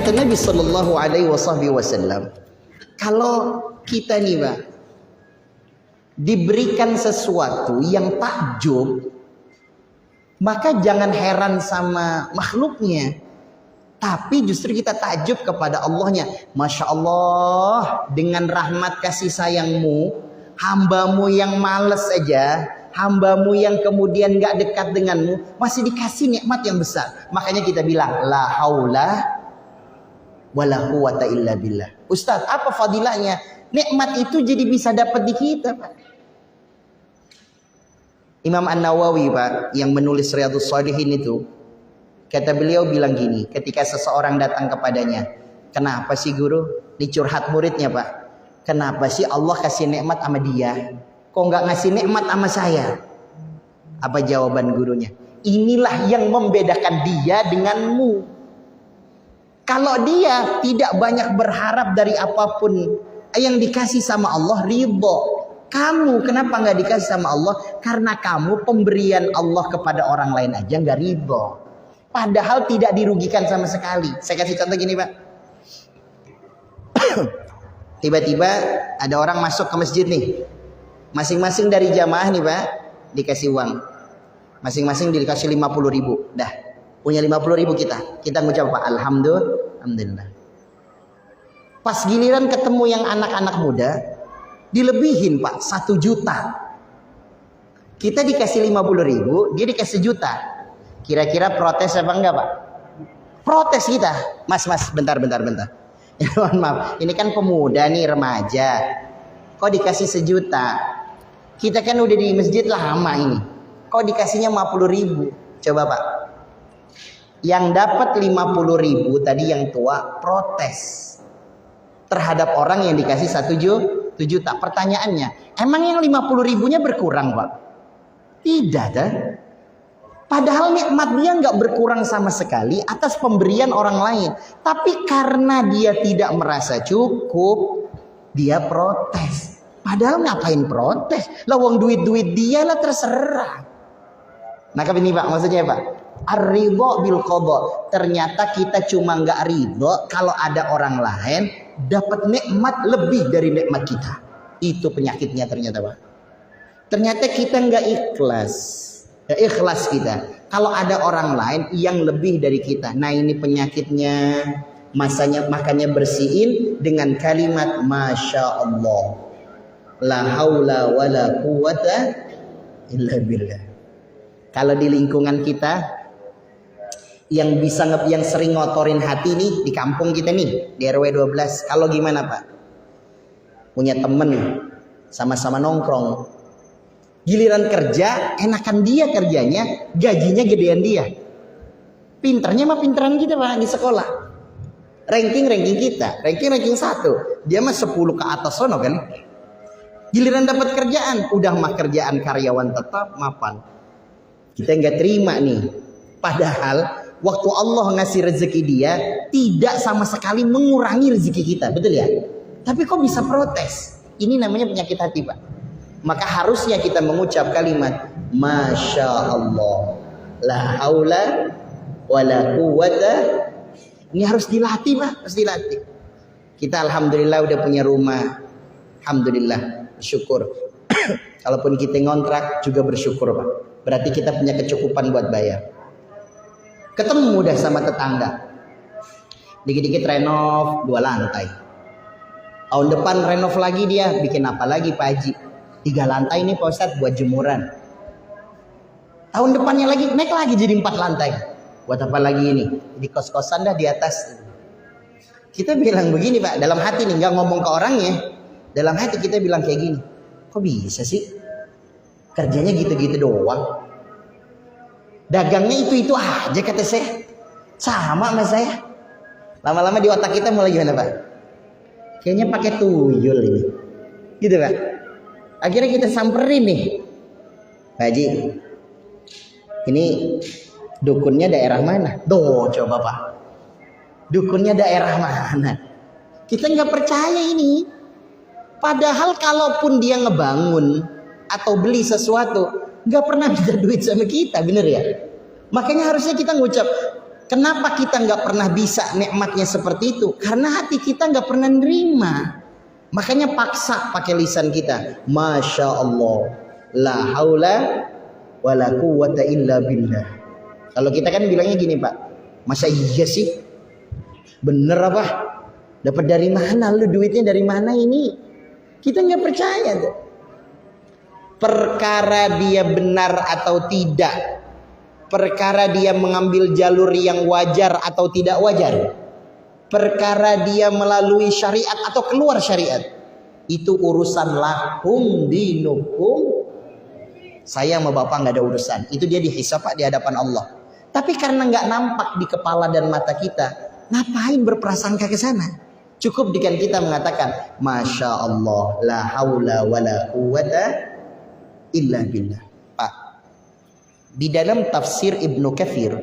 Kata Nabi Sallallahu Alaihi Wasallam, kalau kita nih Pak diberikan sesuatu yang takjub, maka jangan heran sama makhluknya, tapi justru kita takjub kepada Allahnya. Masya Allah, dengan rahmat kasih sayangmu, hambamu yang males aja, hambamu yang kemudian gak dekat denganmu, masih dikasih nikmat yang besar. Makanya kita bilang la haula wala quwata illa billah. Ustaz, apa fadilahnya? Nikmat itu jadi bisa dapat di kita Pak. Imam An-Nawawi Pak, yang menulis Riyadhus Shalihin itu, kata beliau bilang gini, ketika seseorang datang kepadanya, kenapa sih guru? Ini curhat muridnya Pak, kenapa sih Allah kasih nikmat sama dia, kok nggak ngasih nikmat sama saya? Apa jawaban gurunya? Inilah yang membedakan dia denganmu. Kalau dia tidak banyak berharap dari apapun yang dikasih sama Allah, ridho. Kamu kenapa nggak dikasih sama Allah? Karena kamu pemberian Allah kepada orang lain aja nggak ridho. Padahal tidak dirugikan sama sekali. Saya kasih contoh gini Pak. Tiba-tiba ada orang masuk ke masjid nih. Masing-masing dari jamaah nih Pak dikasih uang. Masing-masing dikasih 50.000. Dah punya 50.000 kita. Kita ngucap Pak alhamdulillah. Pas giliran ketemu yang anak-anak muda, dilebihin Pak 1 juta. Kita dikasih 50.000, dia dikasih 1 juta. Kira-kira protes apa enggak Pak? Protes kita. Mas bentar. Mohon maaf, ini kan pemuda nih, remaja. Kok dikasih 1 juta? Kita kan udah di masjid lama ini. Kok dikasihnya 50.000? Coba Pak. Yang dapat 50.000 tadi yang tua protes terhadap orang yang dikasih 1 juta. Pertanyaannya, emang yang 50.000-nya berkurang Pak? Tidak dah. Padahal nikmat dia nggak berkurang sama sekali atas pemberian orang lain. Tapi karena dia tidak merasa cukup, dia protes. Padahal ngapain protes? Lah wong duit dia lah, terserah. Nah ini Pak, maksudnya Pak, ar-ridho bil qadha. Ternyata kita cuma nggak ridho kalau ada orang lain dapat nikmat lebih dari nikmat kita. Itu penyakitnya ternyata Pak. Ternyata kita nggak ikhlas. Ya, ikhlas kita kalau ada orang lain yang lebih dari kita. Nah ini penyakitnya. Makanya bersihin dengan kalimat Masya Allah, la haula wala quwata illa billah. Kalau di lingkungan kita yang sering ngotorin hati nih di kampung kita nih di RW 12, kalau gimana Pak? Punya temen sama-sama nongkrong, giliran kerja enakan dia kerjanya, gajinya gedean dia. Pinternya mah pinteran kita Pak di sekolah. Ranking kita, ranking 1. Dia mah 10 ke atas sono kan. Giliran dapat kerjaan, udah mah kerjaan karyawan tetap mapan. Kita nggak terima nih. Padahal waktu Allah ngasih rezeki dia tidak sama sekali mengurangi rezeki kita, betul ya? Tapi kok bisa protes? Ini namanya penyakit hati Pak. Maka harusnya kita mengucap kalimat Masya Allah, la haula wala quwata. Ini harus dilatih Pak, harus dilatih. Kita alhamdulillah udah punya rumah, alhamdulillah, bersyukur. Kalaupun kita ngontrak juga bersyukur Pak. Berarti kita punya kecukupan buat bayar. Ketemu udah sama tetangga, dikit-dikit renov 2 lantai. Tahun depan renov lagi dia, bikin apa lagi Pak Haji? 3 lantai nih Pak Ustadz buat jemuran. Tahun depannya lagi naik lagi jadi 4 lantai. Buat apa lagi ini? Di kos-kosan dah di atas. Kita bilang begini Pak, dalam hati nih, nggak ngomong ke orangnya. Dalam hati kita bilang kayak gini, kok bisa sih? Kerjanya gitu-gitu doang. Dagangnya itu aja kata saya. Sama sama saya. Lama-lama di otak kita mulai gimana Pak? Kayaknya pakai tuyul ini. Gitu Pak. Akhirnya kita samperin nih. Pak Haji, ini dukunnya daerah mana? Doh, coba Pak. Dukunnya daerah mana? Kita nggak percaya ini. Padahal kalaupun dia ngebangun atau beli sesuatu, nggak pernah minta duit sama kita, bener ya? Makanya harusnya kita ngucap Kenapa kita nggak pernah bisa nikmatnya seperti itu? Karena hati kita nggak pernah nerima. Makanya paksa pakai lisan kita. Masya Allah, la haula wala quwwata illa billah. Kalau kita kan bilangnya gini Pak, masa iya sih? Bener apa? Dapat dari mana? Lu duitnya dari mana ini? Kita nggak percaya tuh. Perkara dia benar atau tidak, perkara dia mengambil jalur yang wajar atau tidak wajar, perkara dia melalui syariat atau keluar syariat, itu urusan lakum dinukum. Saya sama bapak nggak ada urusan, itu dia dihisab Pak di hadapan Allah. Tapi karena nggak nampak di kepala dan mata kita, ngapain berprasangka ke sana? Cukup dengan kita mengatakan Masya Allah, la haula wala quwwata illa billah. Pak, di dalam tafsir Ibnu Katsir,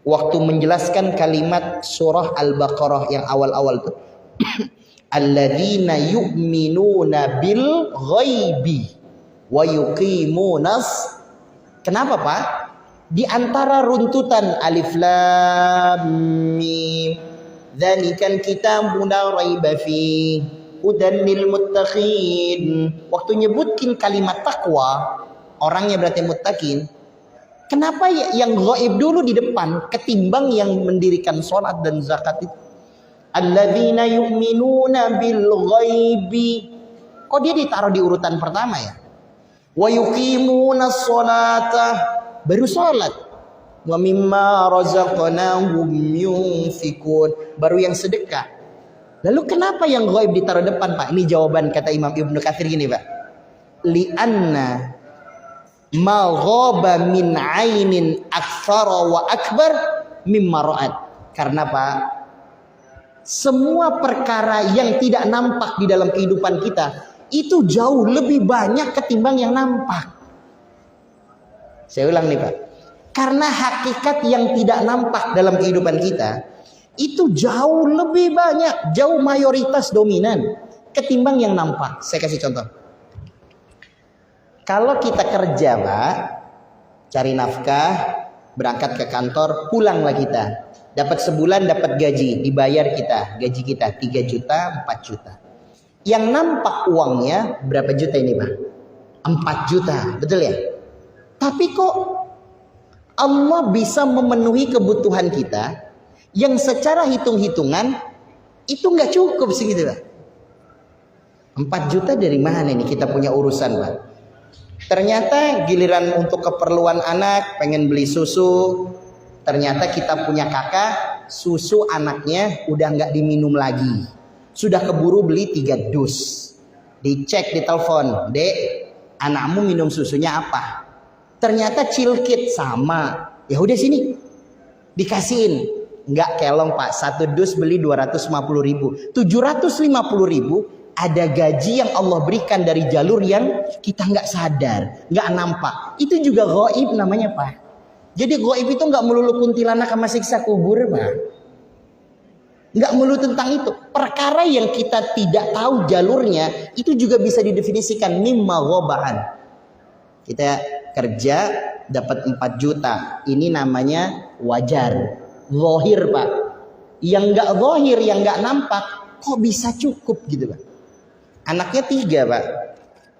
waktu menjelaskan kalimat surah Al-Baqarah yang awal-awal itu alladzina yu'minuna bil ghaibi wa yuqimunas. Kenapa Pak? Di antara runtutan alif lam mim dzalikal kitabu la raiba fi hudan lil muttaqin. Waktu nyebutin kalimat takwa, orangnya berarti muttaqin. Kenapa yang gaib dulu di depan ketimbang yang mendirikan sholat dan zakat itu? Alladzina yu'minuna bil ghaibi. Kok dia ditaruh di urutan pertama ya? Wa yuqimunas sholata, baru sholat. Wa mimma razaqnahum yunfikun, baru yang sedekah. Lalu kenapa yang gaib ditaruh depan Pak? Ini jawaban kata Imam Ibnu Katsir gini Pak. Li'anna ma ghaba min ainin aktsara wa akbar mimma ra'at. Karena Pak, semua perkara yang tidak nampak di dalam kehidupan kita itu jauh lebih banyak ketimbang yang nampak. Saya ulang nih Pak. Karena hakikat yang tidak nampak dalam kehidupan kita itu jauh lebih banyak, jauh mayoritas dominan ketimbang yang nampak. Saya kasih contoh. Kalau kita kerja Pak, cari nafkah, berangkat ke kantor, pulanglah kita. Dapat sebulan dapat gaji, dibayar kita, gaji kita 3 juta, 4 juta. Yang nampak uangnya berapa juta ini Pak? 4 juta, betul ya? Tapi kok Allah bisa memenuhi kebutuhan kita yang secara hitung-hitungan itu nggak cukup segitu Pak. 4 juta dari mana ini kita punya urusan Pak? Ternyata giliran untuk keperluan anak, pengen beli susu, ternyata kita punya kakak, susu anaknya udah nggak diminum lagi, sudah keburu beli 3 dus. Dicek di telepon, Dek, anakmu minum susunya apa? Ternyata cilkit sama. Ya udah sini, dikasihin. Nggak kelong Pak, 1 dus beli 250.000, 750.000. Ada gaji yang Allah berikan dari jalur yang kita nggak sadar, nggak nampak. Itu juga gaib namanya Pak. Jadi gaib itu nggak melulu kuntilanak sama siksa kubur Pak. Nggak melulu tentang itu. Perkara yang kita tidak tahu jalurnya itu juga bisa didefinisikan mimma ghabahan. Kita kerja dapat 4 juta. Ini namanya wajar, zahir Pak. Yang nggak zahir, yang nggak nampak, kok bisa cukup gitu Pak. Anaknya 3 Pak.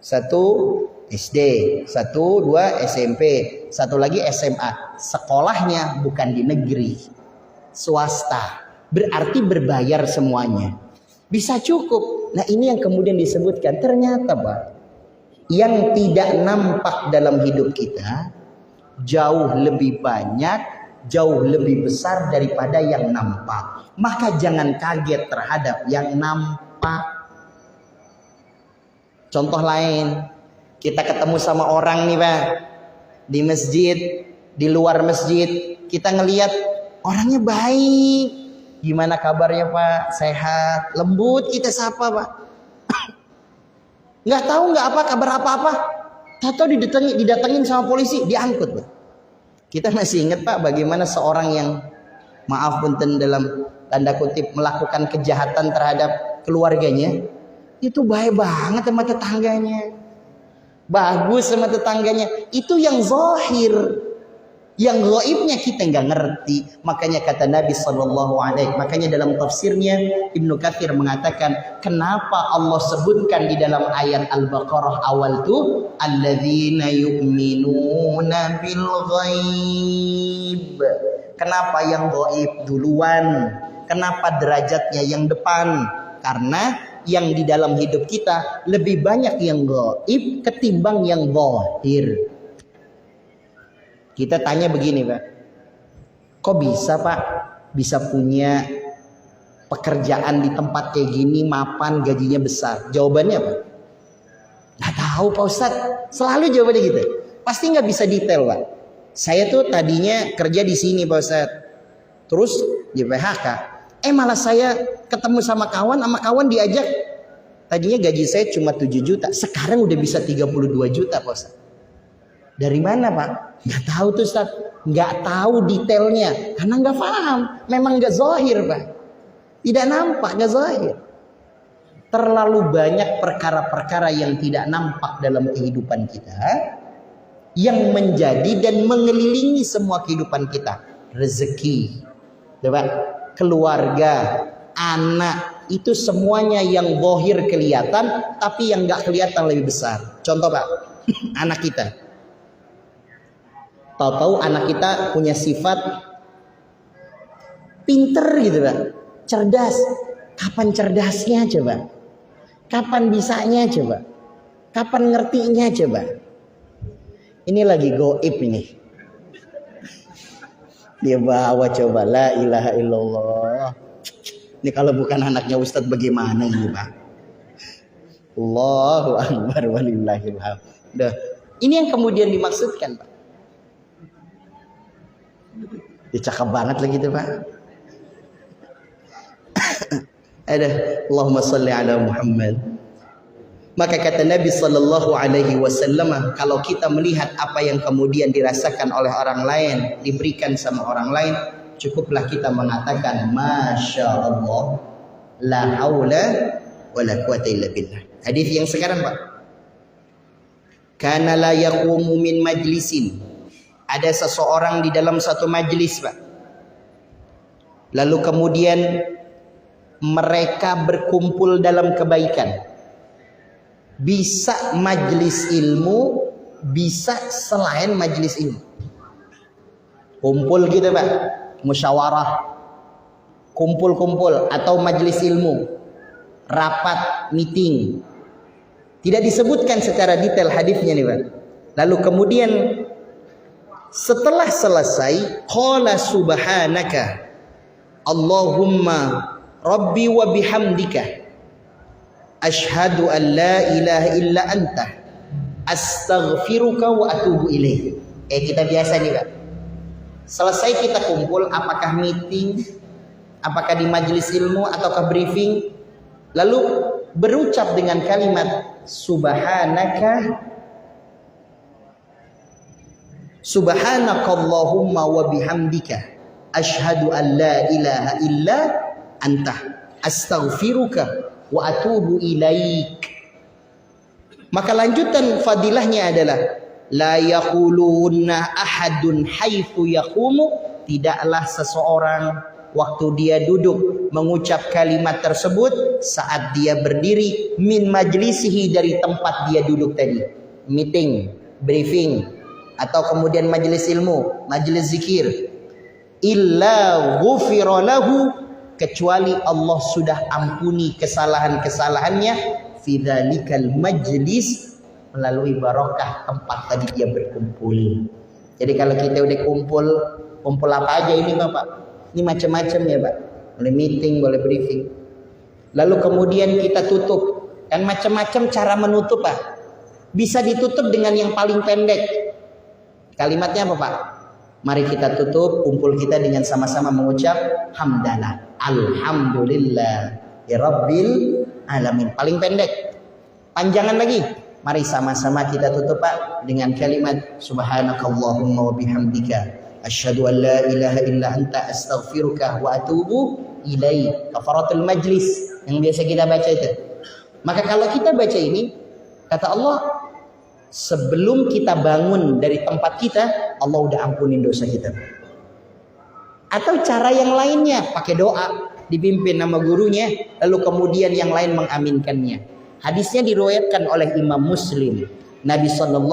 1 SD, 1, 2 SMP, 1 lagi SMA. Sekolahnya bukan di negeri, swasta. Berarti berbayar semuanya. Bisa cukup. Nah ini yang kemudian disebutkan. Ternyata Pak, yang tidak nampak dalam hidup kita jauh lebih banyak, jauh lebih besar daripada yang nampak. Maka jangan kaget terhadap yang nampak. Contoh lain, kita ketemu sama orang nih Pak, di masjid, di luar masjid, kita ngelihat orangnya baik. Gimana kabarnya Pak? Sehat, lembut, kita sapa Pak. Nggak tahu nggak apa kabar apa-apa, tahu didatengin sama polisi, diangkut Pak. Kita masih ingat Pak bagaimana seorang yang maaf punten dalam tanda kutip melakukan kejahatan terhadap keluarganya. Itu baik banget sama tetangganya, bagus sama tetangganya. Itu yang zahir. Yang gaibnya kita nggak ngerti. Makanya kata Nabi SAW, makanya dalam tafsirnya Ibnu Katsir mengatakan, kenapa Allah sebutkan di dalam ayat Al-Baqarah awal tuh, alladzina yu'minuna bil ghaib. Kenapa yang gaib duluan? Kenapa derajatnya yang depan? Karena yang di dalam hidup kita lebih banyak yang gaib ketimbang yang zahir. Kita tanya begini, Pak. Kok bisa, Pak? Bisa punya pekerjaan di tempat kayak gini, mapan, gajinya besar. Jawabannya apa? Nggak tahu, Pak Ustadz. Selalu jawabannya gitu. Pasti nggak bisa detail, Pak. Saya tuh tadinya kerja di sini, Pak Ustadz. Terus di PHK. Malah saya ketemu sama kawan diajak. Tadinya gaji saya cuma 7 juta. Sekarang udah bisa 32 juta, Pak Ustadz. Dari mana, Pak? Nggak tahu tuh, Ustaz. Nggak tahu detailnya. Karena nggak paham. Memang nggak zahir, Pak. Tidak nampak, nggak zahir. Terlalu banyak perkara-perkara yang tidak nampak dalam kehidupan kita, yang menjadi dan mengelilingi semua kehidupan kita. Rezeki, keluarga, anak, itu semuanya yang zahir kelihatan, tapi yang nggak kelihatan lebih besar. Contoh, Pak, anak kita. Tahu-tahu anak kita punya sifat pinter gitu, Pak. Cerdas. Kapan cerdasnya coba? Kapan bisanya coba? Kapan ngertinya coba? Ini lagi goib ini. Dia bawa coba, la ilaha illallah. Ini kalau bukan anaknya Ustadz bagaimana ini, Pak? Allahu akbar walillahil hamd. Ini yang kemudian dimaksudkan, Pak. Dia cakep banget lagi tuh, Pak. Allahumma salli ala Muhammad. Maka kata Nabi sallallahu alaihi wasallam, kalau kita melihat apa yang kemudian dirasakan oleh orang lain, diberikan sama orang lain, cukuplah kita mengatakan Masya Allah, la haula wa la quwata illa billah. Hadis yang sekarang, Pak. Kana la yaqumu min majlisin. Ada seseorang di dalam satu majlis, Pak. Lalu kemudian mereka berkumpul dalam kebaikan. Bisa majlis ilmu, bisa selain majlis ilmu. Kumpul gitu, Pak. Musyawarah. Kumpul-kumpul atau majlis ilmu. Rapat, meeting. Tidak disebutkan secara detail hadisnya nih, Pak. Lalu kemudian setelah selesai, qala subhanaka Allahumma rabbi wa bihamdika asyhadu an la ilaha illa anta astaghfiruka wa atubu ilaih. Kita biasa nih, Pak. Selesai kita kumpul, apakah meeting, apakah di majelis ilmu ataukah briefing, lalu berucap dengan kalimat Subhanakallahumma wa bihamdika asyhadu an la ilaha illa anta astaghfiruka wa atubu ilaik. Maka lanjutan fadilahnya adalah la yaquluna ahadun haitsu yaqumu, tidaklah seseorang waktu dia duduk mengucap kalimat tersebut saat dia berdiri min majlisihi, dari tempat dia duduk tadi, meeting, briefing, atau kemudian majelis ilmu, majelis zikir, illa ghufira lahu, kecuali Allah sudah ampuni kesalahan-kesalahannya fi dzalikal majlis, melalui barokah tempat tadi dia berkumpul. Jadi kalau kita udah kumpul apa aja ini, Bapak? Ini macam-macam ya, Pak. Boleh meeting, boleh briefing. Lalu kemudian kita tutup. Dan macam-macam cara menutup, Pak. Bisa ditutup dengan yang paling pendek. Kalimatnya apa, Pak? Mari kita tutup kumpul kita dengan sama-sama mengucap hamdalah, alhamdulillah ya rabbil alamin. Paling pendek. Panjangan lagi. Mari sama-sama kita tutup, Pak, dengan kalimat subhanakallahumma wa bihamdika asyhadu an la ilaha illa anta astaghfiruka wa atubu ilaik. Kafaratul majlis yang biasa kita baca itu. Maka kalau kita baca ini, kata Allah, sebelum kita bangun dari tempat kita, Allah udah ampunin dosa kita. Atau cara yang lainnya, pakai doa, dipimpin nama gurunya, lalu kemudian yang lain mengaminkannya. Hadisnya diriwayatkan oleh Imam Muslim. Nabi SAW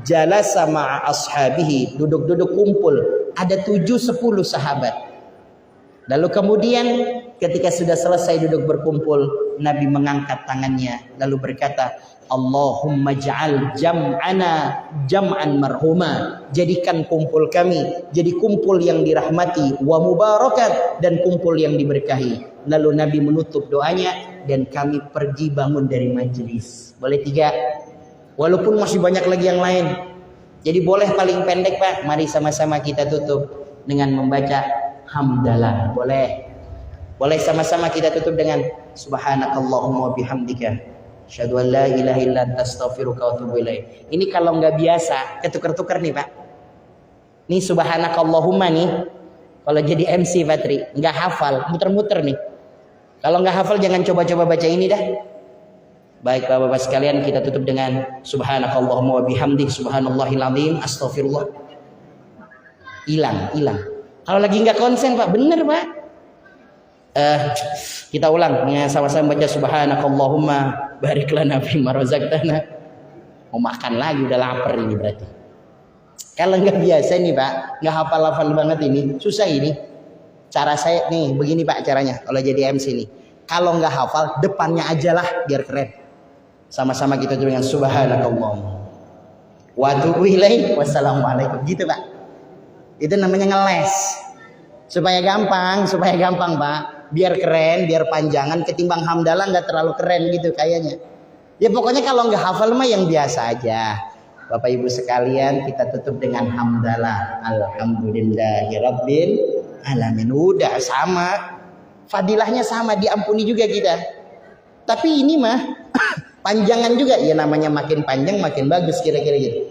jalasa ma'a ashabihi, duduk-duduk kumpul, ada 7-10 sahabat. Lalu kemudian ketika sudah selesai duduk berkumpul, Nabi mengangkat tangannya lalu berkata, Allahumma ja'al jam'ana jam'an marhuma, jadikan kumpul kami jadi kumpul yang dirahmati, wa mubarakan, dan kumpul yang diberkahi. Lalu Nabi menutup doanya dan kami pergi bangun dari majelis. Boleh 3, walaupun masih banyak lagi yang lain. Jadi boleh paling pendek Pak, mari sama-sama kita tutup dengan membaca hamdalah. Boleh sama-sama kita tutup dengan subhanakallahumma wa bihamdika asyhadu an la ilaha illa anta astaghfiruka wa atubu ilaik. Ini kalau nggak biasa ketukar-tukar nih Pak. Nih subhanakallahumma nih, kalau jadi MC Patri nggak hafal, muter-muter nih. Kalau nggak hafal jangan coba-coba baca ini dah. Baik Bapak-bapak sekalian, kita tutup dengan subhanakallahumma wa bihamdik subhanallahil azim astaghfirullah. Hilang. Kalau lagi nggak konsen Pak, bener Pak. Kita ulang, sama-sama baca subhanakallahumma barik lana fima razaqtana. Mau makan lagi, udah lapar ini berarti. Kalau nggak biasa nih Pak, nggak hafal-hafal banget ini, susah ini. Cara saya nih, begini Pak caranya. Kalau jadi MC nih, kalau nggak hafal depannya aja lah biar keren. Sama-sama kita tutup dengan subhanakallahumma wa atubu ilaik wassalamualaikum, gitu Pak. Itu namanya ngeles supaya gampang Pak, biar keren, biar panjangan, ketimbang hamdalah nggak terlalu keren gitu kayaknya. Ya pokoknya kalau nggak hafal mah yang biasa aja. Bapak Ibu sekalian, kita tutup dengan hamdalah alhamdulillahirabbil alamin. Udah sama, fadilahnya sama, diampuni juga kita. Tapi ini mah panjangan juga, ya namanya makin panjang makin bagus kira-kira gitu.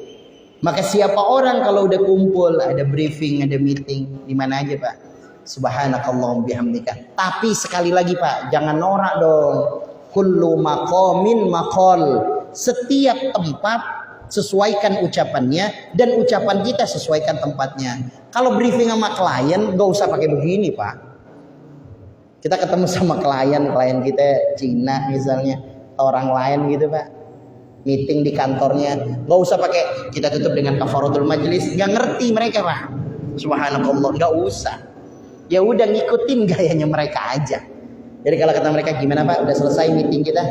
Maka siapa orang kalau udah kumpul, ada briefing, ada meeting, di mana aja Pak, subhanakallahumma bihamdika. Tapi sekali lagi Pak, jangan norak dong. Kullu maqamin maqal. Setiap tempat sesuaikan ucapannya, dan ucapan kita sesuaikan tempatnya. Kalau briefing sama klien, gak usah pakai begini Pak. Kita ketemu sama klien kita Cina misalnya, orang lain gitu Pak, meeting di kantornya, nggak usah pakai kita tutup dengan kafaratul majlis, nggak ngerti mereka Pak. Subhanallah, nggak usah. Ya udah ngikutin gayanya mereka aja. Jadi kalau kata mereka gimana Pak, udah selesai meeting kita?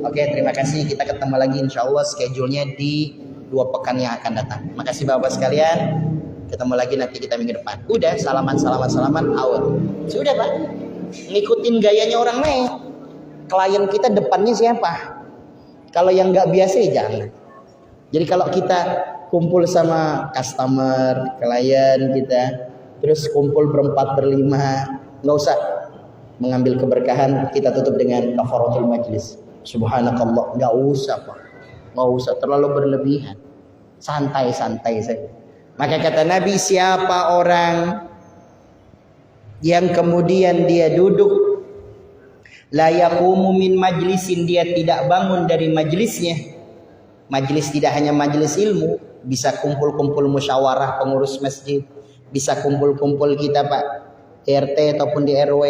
Oke, terima kasih. Kita ketemu lagi insya Allah schedule-nya di 2 pekan yang akan datang. Makasih Bapak sekalian. Ketemu lagi nanti kita minggu depan. Udah salaman out. Sudah Pak. Ngikutin gayanya orang lain. Klien kita depannya siapa? Kalau yang nggak biasa ya jangan. Jadi kalau kita kumpul sama customer, klien kita, terus kumpul berempat berlima, nggak usah mengambil keberkahan. Kita tutup dengan kafaratul majlis. Subhanakallah, nggak usah Pak, nggak usah terlalu berlebihan. Santai saja. Maka kata Nabi, siapa orang yang kemudian dia duduk la yaqumu min majlisin, dia tidak bangun dari majlisnya. Majlis tidak hanya majlis ilmu, bisa kumpul-kumpul musyawarah pengurus masjid, bisa kumpul-kumpul kita Pak RT ataupun di RW.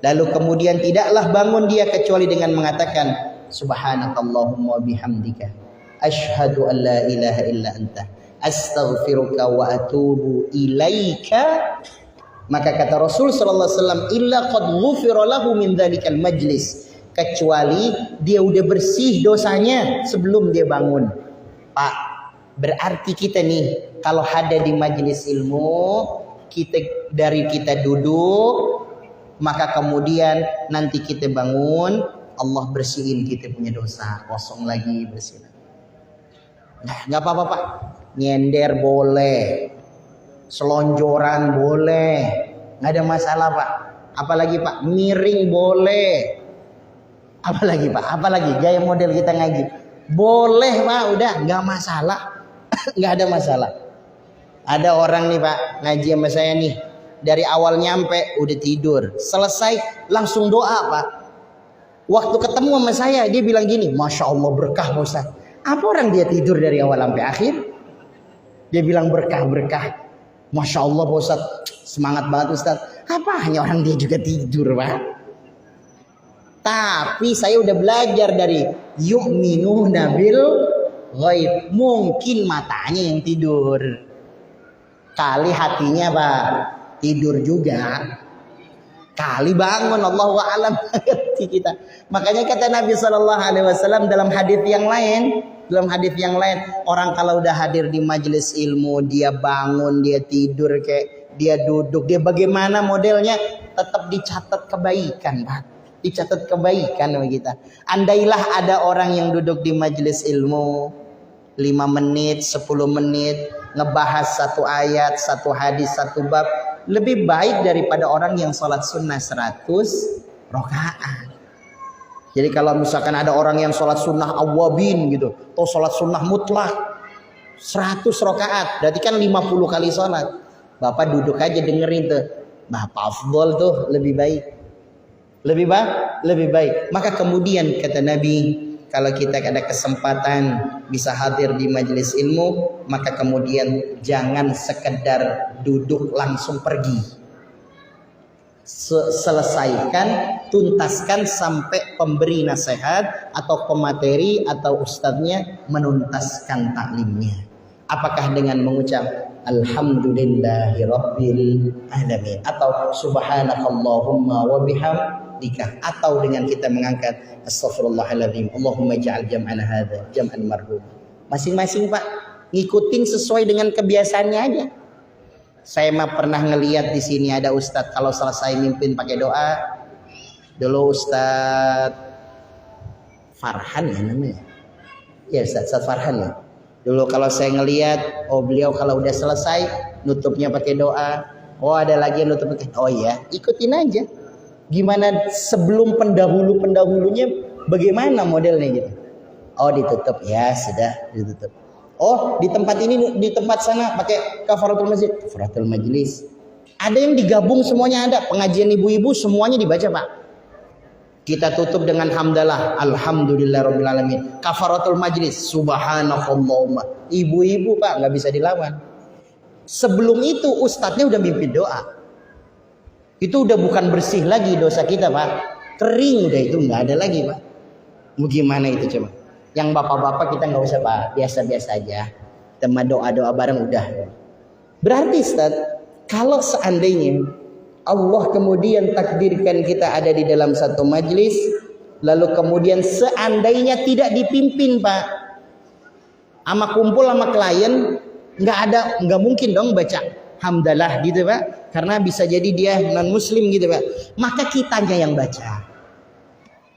Lalu kemudian tidaklah bangun dia kecuali dengan mengatakan subhanakallahumma bihamdika asyhadu an la ilaha illa anta astaghfiruka wa atubu ilaika. Maka kata Rasul sallallahu alaihi wasallam, illa qad ghufira lahu min dzalikal majlis, kecuali dia udah bersih dosanya sebelum dia bangun. Pak, berarti kita nih kalau ada di majelis ilmu, kita duduk, maka kemudian nanti kita bangun, Allah bersihin kita punya dosa, kosong lagi bersih. Nah, nggak apa-apa Pak, nyender boleh, selonjoran boleh, nggak ada masalah Pak. Apalagi Pak, miring boleh. Apalagi Pak, apalagi gaya model kita ngaji boleh Pak, udah nggak masalah. Nggak ada masalah. Ada orang nih Pak ngaji sama saya nih, dari awal nyampe udah tidur, selesai langsung doa Pak. Waktu ketemu sama saya dia bilang gini, Masya Allah berkah Pak Ustaz. Apa orang dia tidur dari awal sampai akhir? Dia bilang berkah-berkah. Masya Allah Pak Ustaz, semangat banget Ustaz. Apa hanya orang dia juga tidur Pak? Tapi saya udah belajar dari yu'minuna bil ghaib. Mungkin matanya yang tidur. Kali hatinya Pak tidur juga. Kali bangun, Allahu a'lam hati kita. Makanya kata Nabi SAW dalam hadis yang lain, orang kalau udah hadir di majelis ilmu, dia bangun, dia tidur, kayak dia duduk, dia bagaimana modelnya, tetap dicatat kebaikan, Pak. Dicatat kebaikan sama kita. Andailah ada orang yang duduk di majelis ilmu 5 menit, 10 menit, ngebahas satu ayat, satu hadis, satu bab, lebih baik daripada orang yang sholat sunnah 100 rakaat. Jadi kalau misalkan ada orang yang sholat sunnah awabin gitu, atau sholat sunnah mutlak 100 rakaat, berarti kan 50 kali sholat. Bapak duduk aja dengerin tuh, Bapak afdol tuh lebih baik. Lebih baik. Maka kemudian kata Nabi, kalau kita ada kesempatan bisa hadir di majelis ilmu, maka kemudian jangan sekedar duduk langsung pergi. Selesaikan, tuntaskan sampai pemberi nasihat atau pemateri atau ustadznya menuntaskan taklimnya. Apakah dengan mengucap Alhamdulillahirabbil alamin atau subhanakallahumma wa bihamdika, atau dengan kita mengangkat astaghfirullahaladzim Allahumma ja'al jam'ana hadza jam'an marhum. Masing-masing Pak ngikutin sesuai dengan kebiasaannya aja. Saya mah pernah ngelihat di sini ada ustadz kalau selesai mimpin pakai doa. Dulu Ustadz Farhan ya namanya. Ya Ustadz Farhan ya. Dulu kalau saya ngelihat, beliau kalau udah selesai nutupnya pakai doa. Ada lagi yang nutup pakai. Ya, ikutin aja. Gimana sebelum pendahulunya bagaimana modelnya gitu. Ditutup ya, sudah ditutup. Di tempat ini, di tempat sana pakai kafaratul masjid, kafaratul majlis. Ada yang digabung semuanya ada. Pengajian ibu-ibu semuanya dibaca Pak. Kita tutup dengan hamdalah, alhamdulillahirabbil alamin. Kafaratul majlis, subhanakallahumma. Ibu-ibu Pak nggak bisa dilawan. Sebelum itu ustadznya udah mimpin doa. Itu udah bukan bersih lagi dosa kita Pak. Kering udah, itu nggak ada lagi Pak. Mau gimana itu coba? Yang bapak-bapak kita nggak usah Pak, biasa-biasa aja. Tema doa-doa bareng udah. Berarti Ustaz, kalau seandainya Allah kemudian takdirkan kita ada di dalam satu majlis, lalu kemudian seandainya tidak dipimpin Pak, sama kumpul sama klien, nggak mungkin dong baca hamdalah gitu Pak, karena bisa jadi dia non muslim gitu Pak. Maka kitanya yang baca.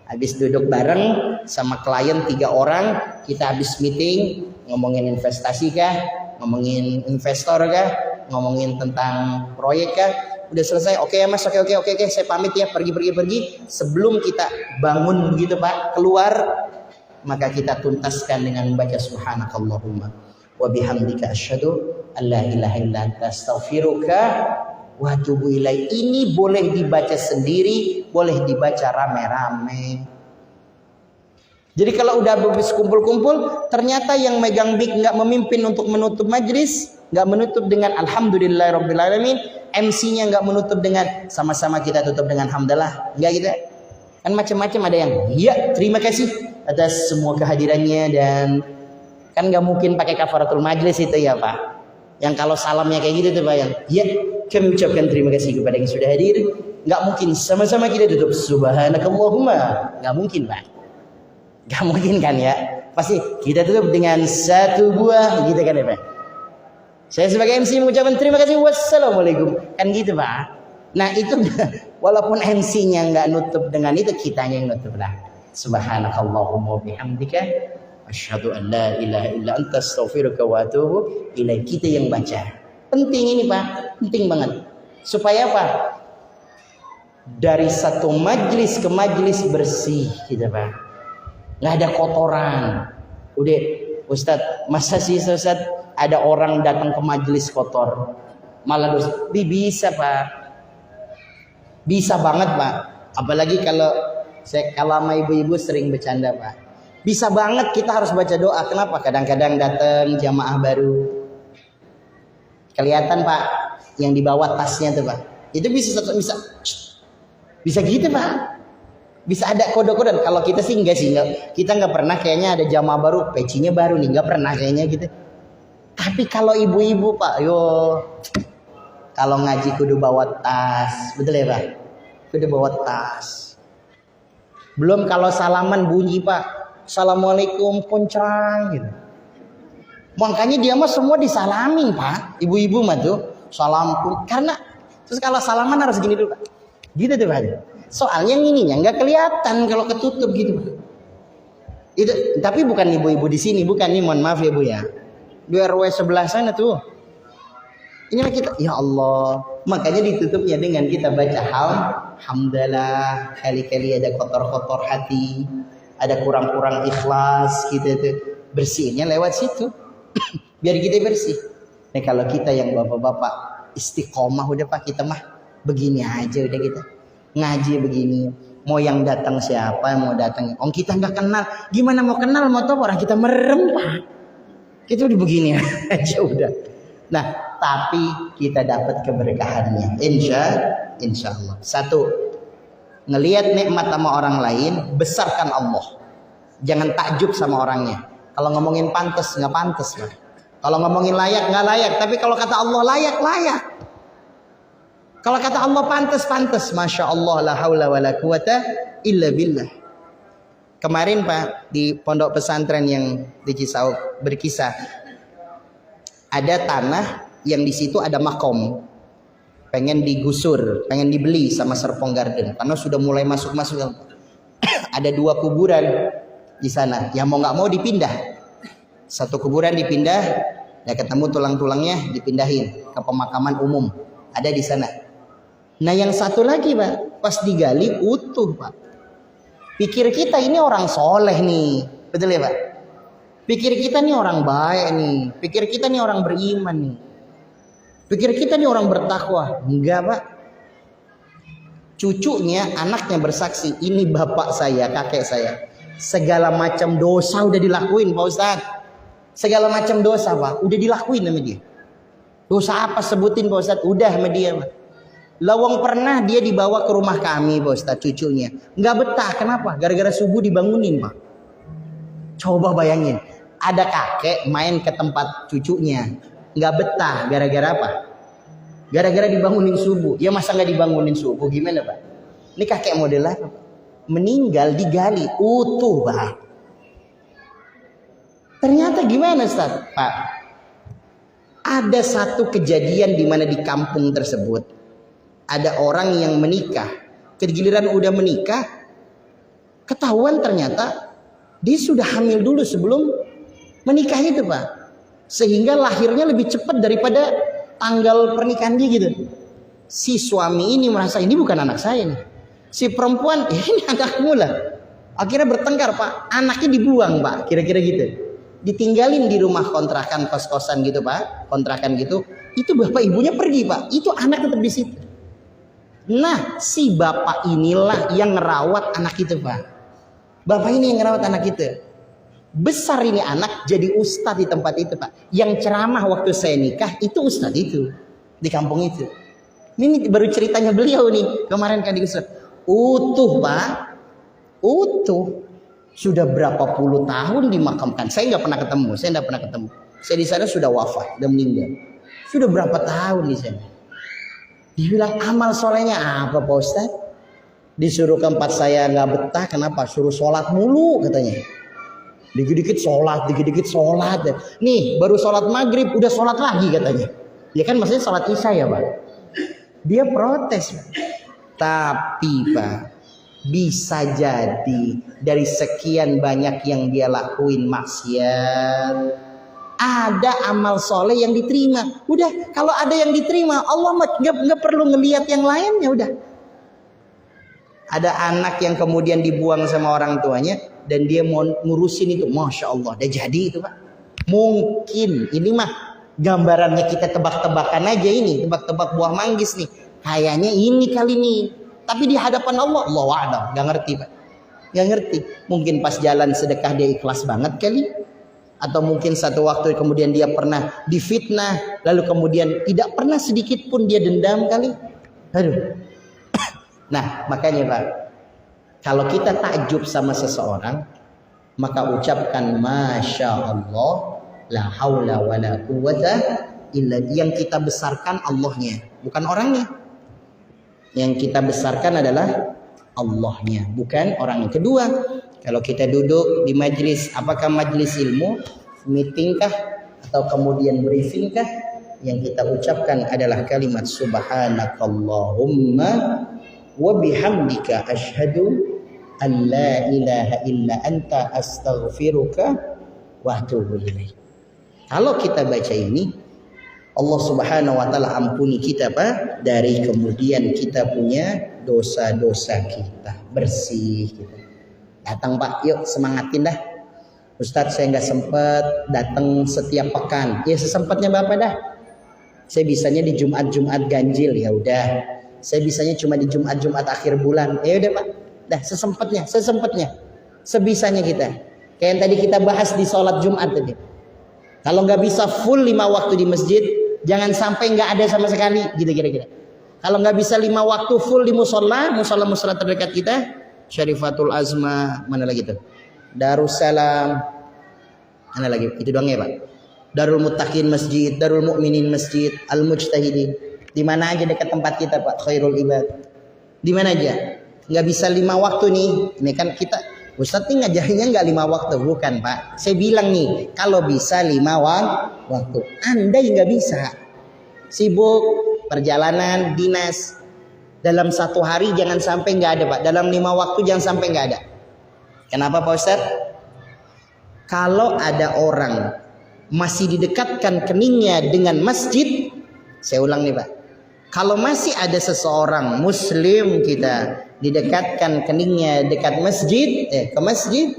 Habis duduk bareng sama klien 3 orang, kita habis meeting, ngomongin investasi kah, ngomongin investor kah, ngomongin tentang proyek kah. Udah selesai, oke ya Mas, oke, saya pamit ya, pergi. Sebelum kita bangun begitu Pak, keluar, maka kita tuntaskan dengan membaca subhanakallahumma wa bihamdika asyhadu an la ilaha illa anta astaghfiruka wa atubu ilaik. Ini boleh dibaca sendiri, boleh dibaca rame-rame. Jadi kalau udah habis kumpul-kumpul, ternyata yang megang mic nggak memimpin untuk menutup majlis, nggak menutup dengan alhamdulillahirabbil alamin, MC-nya nggak menutup dengan sama-sama kita tutup dengan hamdalah, nggak gitu kan, macam-macam. Ada yang ya terima kasih atas semua kehadirannya, dan kan nggak mungkin pakai kafaratul majlis itu ya Pak. Yang kalau salamnya kayak gitu tuh Pak, yang ya kami ucapkan terima kasih kepada yang sudah hadir. Nggak mungkin sama-sama kita tutup subhanakallahumma, nggak mungkin Pak. Nggak mungkin kan ya. Pasti kita tutup dengan satu buah gitu kan ya Pak. Saya sebagai MC mengucapkan terima kasih, wassalamualaikum, kan gitu Pak. Nah itu walaupun MC-nya nggak nutup dengan itu, kitanya yang nutup lah. Subhanakallahumma bihamdika asyhadu an la ilaha illa anta astaghfiruka wa atubu ilaik. Kita yang baca. Penting ini Pak, penting banget. Supaya apa? Dari satu majlis ke majlis bersih gitu Pak. Nggak ada kotoran. Udah Ustadz, masa sih Ustadz ada orang datang ke majelis kotor? Malah dosa. Bisa Pak. Bisa banget Pak. Apalagi kalau sama ibu-ibu sering bercanda Pak. Bisa banget kita harus baca doa. Kenapa? Kadang-kadang datang jamaah baru. Kelihatan Pak, yang dibawa tasnya tuh Pak. Itu bisa gitu Pak. Bisa ada kode-kode. Kalau kita sih enggak sih, kita nggak pernah kayaknya ada jamaah baru, pecinya baru nih, nggak pernah kayaknya gitu. Tapi kalau ibu-ibu Pak, yo, kalau ngaji kudu bawa tas, betul ya Pak? Kudu bawa tas. Belum kalau salaman bunyi Pak, assalamualaikum poncrang gitu. Makanya dia mah semua disalami Pak, ibu-ibu mah tuh salam pun. Karena terus kalau salaman harus gini dulu Pak, gitu tuh Pak. Soalnya ininya nggak kelihatan kalau ketutup gitu. Itu tapi bukan ibu-ibu di sini, bukan nih, mohon maaf ya Bu ya. Di RW sebelah sana tuh. Inilah kita, ya Allah. Makanya ditutupnya dengan kita baca alhamdulillah. Kali-kali ada kotor-kotor hati, ada kurang-kurang ikhlas gitu tuh. Bersihinnya lewat situ. Biar kita bersih. Nah kalau kita yang bapak-bapak istiqomah udah Pak, kita mah begini aja udah kita. Ngaji begini, mau yang datang siapa, mau datang kita nggak kenal, gimana mau kenal, mau tahu orang kita merem Pak, kita udah begini aja udah. Nah tapi kita dapat keberkahannya, insya Allah. Satu, ngelihat nikmat sama orang lain, besarkan Allah, jangan takjub sama orangnya. Kalau ngomongin pantas nggak pantas Pak, kalau ngomongin layak nggak layak, tapi kalau kata Allah layak. Kalau kata Allah pantas, masya Allah, la haula wa la quwata illa billah. Kemarin Pak di pondok pesantren yang di Cisauk berkisah, ada tanah yang di situ ada makom, pengen digusur, pengen dibeli sama Serpong Garden, karena sudah mulai masuk. Ada 2 kuburan di sana, yang mau nggak mau dipindah. Satu kuburan dipindah, ya ketemu tulang-tulangnya dipindahin ke pemakaman umum, ada di sana. Nah yang satu lagi Pak, pas digali utuh Pak. Pikir kita ini orang soleh nih, betul ya Pak? Pikir kita nih orang baik nih, pikir kita nih orang beriman nih, pikir kita nih orang bertakwa. Enggak Pak. Cucunya, anaknya bersaksi, ini bapak saya, kakek saya, segala macam dosa udah dilakuin Pak Ustadz. Segala macam dosa Pak, udah dilakuin sama dia. Dosa apa sebutin Pak Ustadz? Udah sama dia Pak. Lawang pernah dia dibawa ke rumah kami Pak Ustadz, cucunya nggak betah. Kenapa? Gara-gara subuh dibangunin Pak. Coba bayangin, ada kakek main ke tempat cucunya, nggak betah. Gara-gara apa? Gara-gara dibangunin subuh. Ya masa nggak dibangunin subuh, gimana Pak? Ini kakek model apa Pak? Meninggal digali utuh Pak. Ternyata gimana Ustadz? Pak, ada satu kejadian di mana di kampung tersebut ada orang yang menikah, giliran udah menikah, ketahuan ternyata dia sudah hamil dulu sebelum menikah itu Pak, sehingga lahirnya lebih cepat daripada tanggal pernikahan dia gitu. Si suami ini merasa ini bukan anak saya nih, si perempuan ini anakmu lah. Akhirnya bertengkar Pak, anaknya dibuang Pak, kira-kira gitu, ditinggalin di rumah kontrakan, kos-kosan gitu Pak, kontrakan gitu. Itu bapak ibunya pergi Pak, itu anak tetap di situ. Nah si bapak inilah yang ngerawat anak itu Pak. Bapak ini yang ngerawat anak itu. Besar ini anak jadi ustadz di tempat itu Pak. Yang ceramah waktu saya nikah itu ustadz itu, di kampung itu. Ini baru ceritanya beliau nih, kemarin kan digusur. Utuh Pak, utuh. Sudah berapa puluh tahun dimakamkan. Saya nggak pernah ketemu, Saya di sana sudah wafat, sudah meninggal. Sudah berapa tahun di sana. Dibilang amal solehnya apa Pak Ustadz? Disuruh ke tempat saya nggak betah, kenapa? Suruh sholat mulu katanya. Dikit-dikit sholat. Nih baru sholat maghrib udah sholat lagi katanya. Ya kan maksudnya sholat isya ya Pak. Dia protes Pak. Tapi Pak, bisa jadi dari sekian banyak yang dia lakuin maksiat, ada amal soleh yang diterima. Udah, kalau ada yang diterima, Allah nggak perlu ngelihat yang lainnya. Udah. Ada anak yang kemudian dibuang sama orang tuanya dan dia mau ngurusin itu, masya Allah, udah jadi itu Pak. Mungkin ini mah gambarannya kita tebak-tebakan aja ini, tebak-tebak buah manggis nih. Kayaknya ini kali nih. Tapi di hadapan Allah, Allah wa'adam, nggak ngerti Pak. Nggak ngerti. Mungkin pas jalan sedekah dia ikhlas banget kali. Atau mungkin satu waktu kemudian dia pernah difitnah, lalu kemudian tidak pernah sedikit pun dia dendam kali. Aduh. Nah makanya Pak, kalau kita takjub sama seseorang, maka ucapkan Masya Allah, la haula wa la quwata illa. Yang kita besarkan Allahnya, bukan orangnya. Yang kita besarkan adalah Allahnya, bukan orangnya. Kedua, kalau kita duduk di majlis, apakah majlis ilmu, meeting kah, atau kemudian briefing kah, yang kita ucapkan adalah kalimat Subhanakallahumma wa bihamdika asyhadu an la ilaha illa anta astaghfiruka wa atubu ilaik. Kalau kita baca ini, Allah Subhanahu wa taala ampuni kita Pak, dari kemudian kita punya dosa-dosa kita, bersih kita. Datang Pak, yuk semangatin dah. Ustadz saya nggak sempet datang setiap pekan. Ya sesempatnya Bapak dah. Saya bisanya di Jumat-Jumat ganjil, ya udah. Saya bisanya cuma di Jumat-Jumat akhir bulan. Ya udah Pak. Dah sesempatnya. Sebisanya kita. Kayak yang tadi kita bahas di sholat Jumat tadi. Kalau nggak bisa full 5 waktu di masjid, jangan sampai nggak ada sama sekali, gitu kira-kira. Kalau nggak bisa 5 waktu full di musola terdekat kita, Syarifatul Azma, mana lagi tuh? Darussalam, mana lagi? Itu doang ya Pak. Darul Muttaqin Masjid, Darul Mukminin Masjid, Al Mujtahidin. Di mana aja dekat tempat kita Pak, Khairul Ibad. Di mana aja? Nggak bisa 5 waktu nih. Ini kan kita, Ustadz nih ngajarinnya nggak 5 waktu, bukan Pak. Saya bilang nih, kalau bisa 5 waktu. Anda yang nggak bisa, sibuk, perjalanan, dinas. Dalam 1 hari jangan sampai nggak ada Pak. Dalam 5 waktu jangan sampai nggak ada. Kenapa Pak Ustadz? Kalau ada orang masih didekatkan keningnya dengan masjid, saya ulang nih Pak. Kalau masih ada seseorang muslim kita didekatkan keningnya dekat masjid, ke masjid,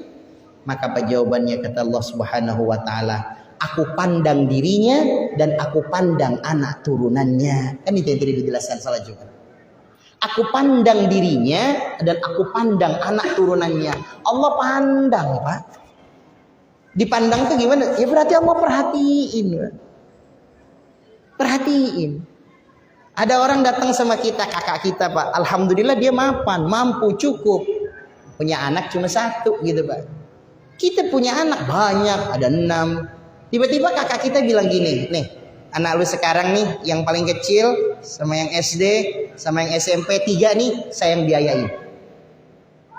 maka apa jawabannya? Kata Allah Subhanahu wa taala, aku pandang dirinya dan aku pandang anak turunannya. Kan itu yang tadi dijelaskan salat Jumat. Aku pandang dirinya dan aku pandang anak turunannya. Allah pandang Pak. Dipandang itu gimana? Ya berarti Allah perhatiin. Perhatiin. Ada orang datang sama kita, kakak kita Pak. Alhamdulillah dia mapan, mampu, cukup. Punya anak cuma 1 gitu Pak. Kita punya anak banyak, ada 6. Tiba-tiba kakak kita bilang gini, nih anak lu sekarang nih yang paling kecil sama yang SD sama yang SMP 3 nih saya yang biayain.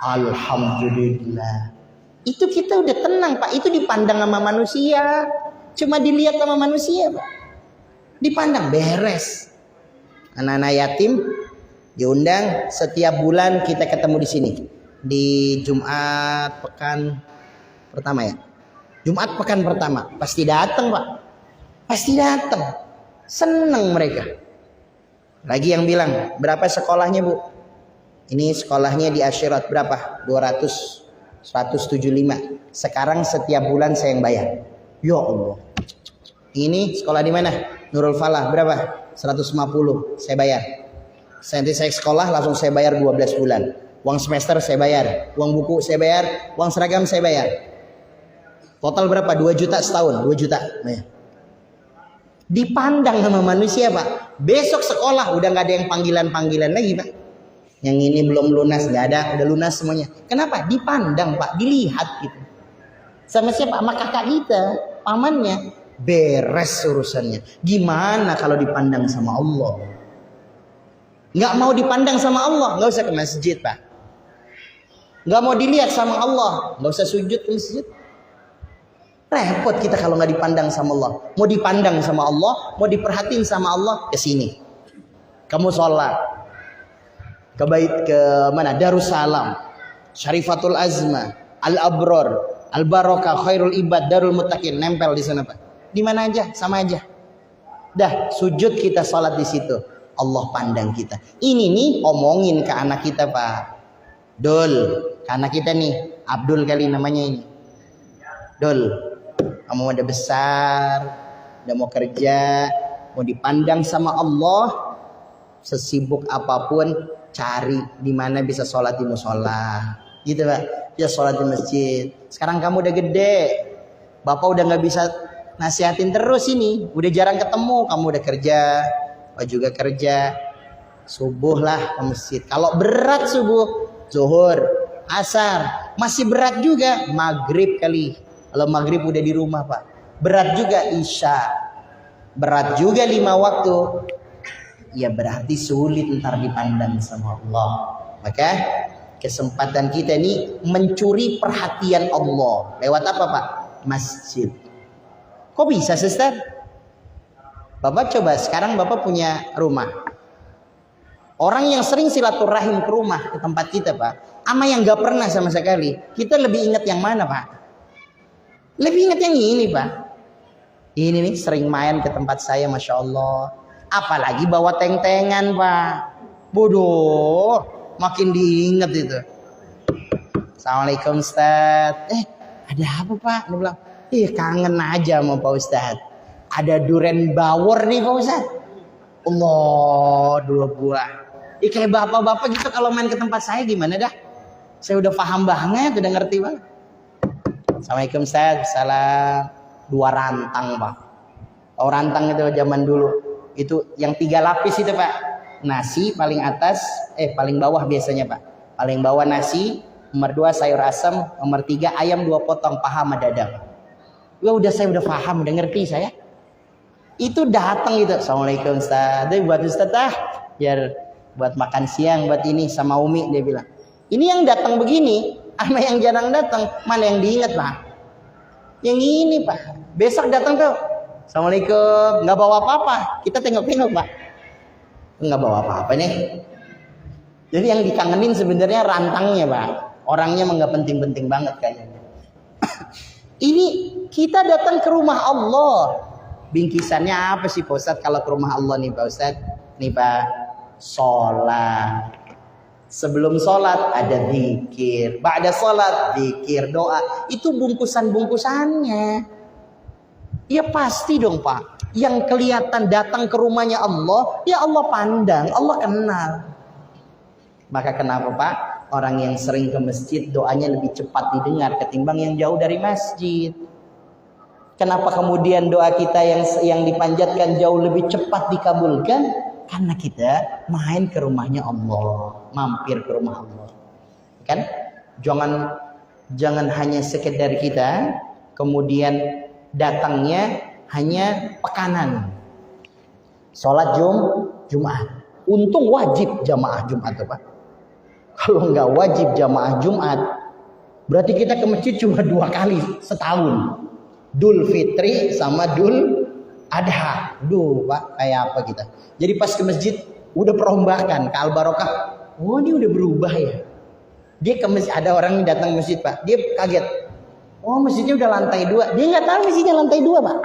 Alhamdulillah. Itu kita udah tenang Pak. Itu dipandang sama manusia. Cuma dilihat sama manusia Pak. Dipandang beres. Anak-anak yatim diundang setiap bulan kita ketemu di sini. Di Jumat pekan pertama ya. Jumat pekan pertama pasti datang Pak. Pasti datang. Seneng mereka. Lagi yang bilang, berapa sekolahnya Bu? Ini sekolahnya di Asyirat berapa? 175. Sekarang setiap bulan saya yang bayar. Ya Allah. Ini sekolah di mana? Nurul Falah berapa? 150 saya bayar. Nanti saya sekolah langsung saya bayar 12 bulan. Uang semester saya bayar, uang buku saya bayar, uang seragam saya bayar. Total berapa? 2 juta setahun, 2 juta. Nah, dipandang sama manusia Pak. Besok sekolah udah nggak ada yang panggilan-panggilan lagi Pak. Yang ini belum lunas, nggak ada, udah lunas semuanya. Kenapa? Dipandang Pak, dilihat gitu. Sama siapa? Sama kakak kita, pamannya. Beres urusannya. Gimana kalau dipandang sama Allah? Nggak mau dipandang sama Allah, nggak usah ke masjid Pak. Nggak mau dilihat sama Allah, nggak usah sujud ke masjid. Repot kita kalau nggak dipandang sama Allah. Mau dipandang sama Allah, mau diperhatiin sama Allah, ke sini. Kamu sholat ke bait, ke mana? Darussalam, Syarifatul Azma, Al Abror, Al Barokah, Khairul Ibad, Darul Muttaqin, nempel di sana Pak. Di mana aja, sama aja. Dah, sujud kita sholat di situ. Allah pandang kita. Ini nih omongin ke anak kita Pak. Dul, ke anak kita nih, Abdul kali namanya ini. Dul, kamu udah besar, udah mau kerja, mau dipandang sama Allah. Sesibuk apapun, cari di mana bisa sholat di musola. Gitu Pak. Ya sholat di masjid. Sekarang kamu udah gede, bapak udah nggak bisa nasihatin terus ini. Udah jarang ketemu, kamu udah kerja, bapak juga kerja. Subuh lah ke masjid. Kalau berat subuh, zuhur, asar, masih berat juga maghrib kali. Kalau maghrib udah di rumah pak, berat juga isya, berat juga 5 waktu. Ya berarti sulit ntar dipandang sama Allah. Maka kesempatan kita ini mencuri perhatian Allah lewat apa pak? Masjid. Kok bisa sister? Bapak coba sekarang bapak punya rumah. Orang yang sering silaturahim ke rumah ke tempat kita pak, ama yang gak pernah sama sekali, kita lebih ingat yang mana pak? Lebih ingat yang ini pak. Ini nih sering main ke tempat saya, masya Allah. Apalagi bawa teng-tengan pak. Bodoh, makin diingat itu. Assalamualaikum Ustaz. Ada apa pak? Dia bilang, kangen aja sama Pak Ustaz. Ada duren bawor nih Pak Ustaz. Allah, 2 buah. Kayak bapak-bapak gitu kalau main ke tempat saya gimana dah? Saya udah paham banget, udah ngerti banget. Assalamualaikum Ustaz. Salam. 2 rantang pak. Oh rantang itu zaman dulu. Itu yang 3 lapis itu pak. Nasi paling atas, paling bawah biasanya pak. Paling bawah nasi, nomor 2 sayur asam, nomor 3 ayam 2 potong paha sama dada. Udah saya udah paham, udah ngerti saya. Itu datang gitu. Assalamualaikum Ustaz. Dia buat Ustaz biar buat makan siang buat ini sama Umi, dia bilang. Ini yang datang begini sama yang jarang datang, mana yang diingat pak? Yang ini pak. Besok datang tuh. Assalamualaikum, nggak bawa apa-apa. Kita tengok-tengok pak. Nggak bawa apa-apa nih. Jadi yang dikangenin sebenarnya rantangnya pak. Orangnya mah nggak penting-penting banget kayaknya. Ini kita datang ke rumah Allah. Bingkisannya apa sih Pak Ustadz kalau ke rumah Allah nih Pak Ustadz? Nih Pak, sholat. Sebelum sholat ada zikir. Ba'da sholat zikir, doa. Itu bungkusan-bungkusannya. Ya pasti dong Pak. Yang kelihatan datang ke rumahnya Allah, ya Allah pandang, Allah kenal. Maka kenapa Pak? Orang yang sering ke masjid doanya lebih cepat didengar ketimbang yang jauh dari masjid. Kenapa kemudian doa kita yang dipanjatkan jauh lebih cepat dikabulkan? Karena kita main ke rumahnya Allah, mampir ke rumah Allah. Kan? Jangan hanya sekedar kita kemudian datangnya hanya pekanan. Sholat Jumat. Untung wajib jamaah Jumat Pak. Kalau nggak wajib jamaah Jumat, berarti kita ke masjid cuma 2 kali setahun. Dul Fitri sama Dul Adha. Duh Pak, kayak apa kita? Jadi pas ke masjid udah perombakan ke Al Barokah. Oh ini udah berubah ya. Dia ke masjid, ada orang yang datang ke masjid Pak. Dia kaget. Oh masjidnya udah lantai 2. Dia nggak tahu masjidnya lantai 2 Pak.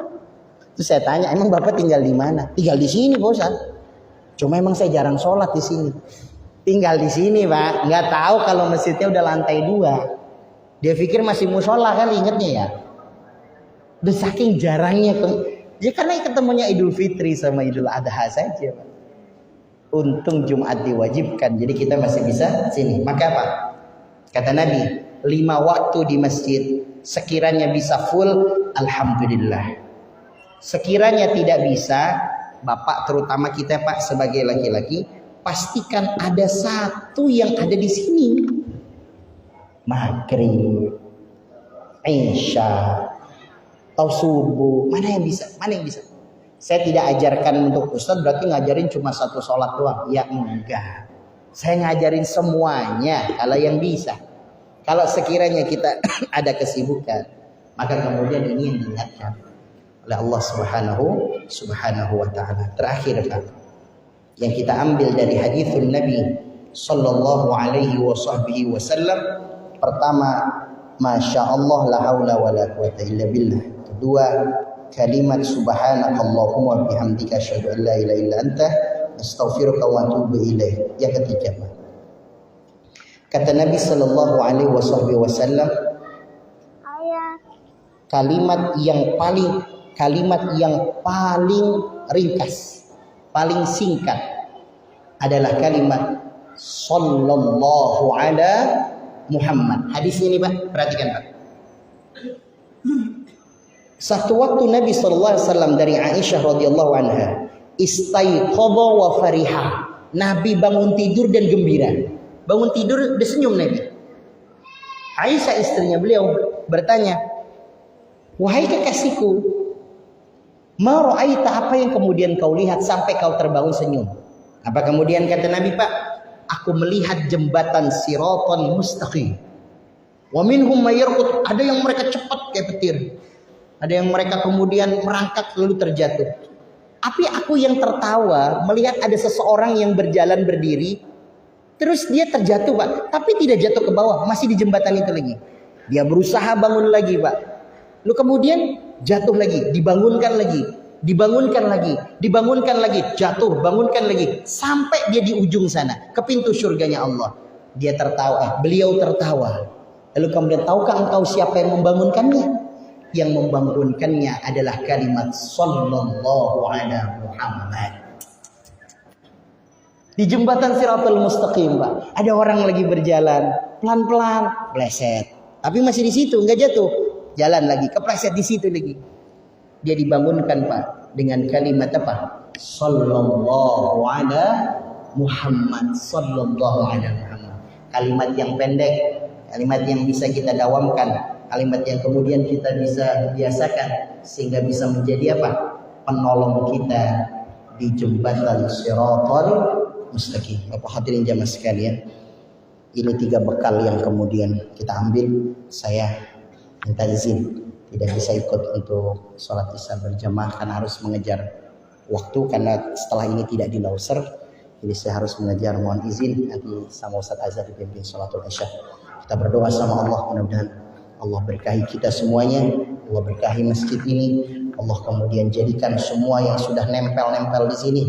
Terus saya tanya, emang Bapak tinggal di mana? Tinggal di sini Pak Ustaz. Cuma emang saya jarang sholat di sini. Tinggal di sini Pak. Nggak tahu kalau masjidnya udah lantai 2. Dia pikir masih musola kali ingetnya ya. Udah saking jarangnya ya karena ketemunya Idul Fitri sama Idul Adha saja. Untung Jumat diwajibkan, jadi kita masih bisa sini. Maka apa? Kata Nabi, 5 waktu di masjid sekiranya bisa full, alhamdulillah. Sekiranya tidak bisa, Bapak terutama kita Pak sebagai laki-laki, pastikan ada 1 yang ada di sini. Maghrib, Isya, atau subuh, mana yang bisa? Saya tidak ajarkan untuk Ustadz berarti ngajarin cuma 1 sholat doang. Ya enggak. Saya ngajarin semuanya kalau yang bisa. Kalau sekiranya kita ada kesibukan, maka kemudian ini yang diingatkan oleh Allah Subhanahu wa taala. Terakhir Pak, yang kita ambil dari hadithul Nabi sallallahu alaihi wasallam, pertama, masya Allah la haula wala quwata illa billah. Kedua, kalimat subhanakallahumma bihamdika asyhadu an la ilaha illa anta astaghfiruka wa atubu ilaik. Yang ketiga, kata Nabi sallallahu alaihi wasallam, kalimat yang paling ringkas, paling singkat adalah kalimat sallallahu ala Muhammad. Hadis ini Pak, perhatikan Pak. Satu waktu Nabi SAW dari Aisyah radhiyallahu anha, istaiqadha wa fariha. Nabi bangun tidur dan gembira. Bangun tidur dia senyum Nabi. Aisyah istrinya beliau bertanya, wahai kekasihku, ma ra'aita, apa yang kemudian kau lihat sampai kau terbangun senyum? Apa kemudian kata Nabi, Pak? Aku melihat jembatan siratal mustaqim. Wa minhum may yarqud, ada yang mereka cepat kayak petir. Ada yang mereka kemudian merangkak lalu terjatuh. Tapi aku yang tertawa melihat ada seseorang yang berjalan berdiri, terus dia terjatuh Pak, tapi tidak jatuh ke bawah, masih di jembatan itu lagi. Dia berusaha bangun lagi Pak. Lalu kemudian jatuh lagi, dibangunkan lagi, dibangunkan lagi, dibangunkan lagi, jatuh, bangunkan lagi, sampai dia di ujung sana, ke pintu surganya Allah. Dia tertawa, beliau tertawa. Lalu kemudian, tahukah engkau siapa yang membangunkannya? Yang membangunkannya adalah kalimat sallallahu ala Muhammad. Di jembatan Siratal Mustaqim Pak, ada orang lagi berjalan pelan-pelan, bleset, tapi masih di situ, nggak jatuh, jalan lagi, kepleset di situ lagi. Dia dibangunkan Pak dengan kalimat apa? Sallallahu ala Muhammad, sallallahu ala Muhammad. Kalimat yang pendek, kalimat yang bisa kita dawamkan, kalimat yang kemudian kita bisa biasakan sehingga bisa menjadi apa? Penolong kita di jembatan Siratal Mustaqim. Bapak hadirin jamaah sekalian, ini 3 bekal yang kemudian kita ambil. Saya minta izin tidak bisa ikut untuk sholat isya berjamaah karena harus mengejar waktu, karena setelah ini tidak di Lauser, jadi saya harus mengejar. Mohon izin nanti sama Ustaz Azhar dipimpin sholatul isya. Kita berdoa sama Allah, mudah-mudahan Allah berkahi kita semuanya, Allah berkahi masjid ini, Allah kemudian jadikan semua yang sudah nempel-nempel di sini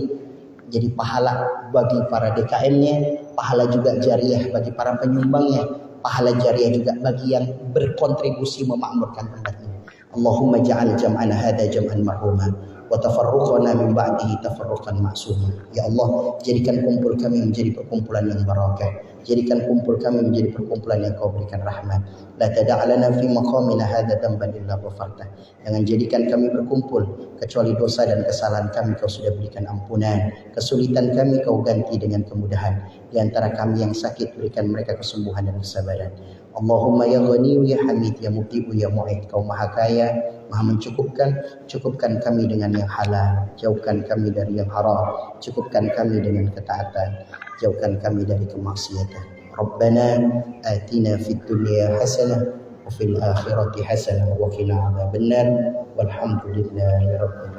jadi pahala bagi para DKM-nya, pahala juga jariah bagi para penyumbangnya, pahala jariah juga bagi yang berkontribusi memakmurkan tempat ini. Allahumma ja'al jam'ana hadha jam'an marhuma wa tafarruqana min ba'dihi tafarruqan ma'suma. Ya Allah, jadikan kumpul kami menjadi perkumpulan yang barakah. Jadikan kumpul kami menjadi perkumpulan yang Kau berikan rahmat. La tada'lana fi maqamina hadza dhanban illa ghafartah. Jangan jadikan kami berkumpul kecuali dosa dan kesalahan kami Kau sudah berikan ampunan. Kesulitan kami Kau ganti dengan kemudahan. Di antara kami yang sakit, berikan mereka kesembuhan dan kesabaran. Allahumma ya Ghani ya Hamid ya Muti'u ya Mu'id. Kau Maha Kaya, Maha mencukupkan. Cukupkan kami dengan yang halal, jauhkan kami dari yang haram. Cukupkan kami dengan ketaatan, jauhkan kami dari kemaksiatan. Rabbana atina fid dunya hasanah wa fil akhirati hasanah wa qina adzabannar. Walhamdulillahi rabbil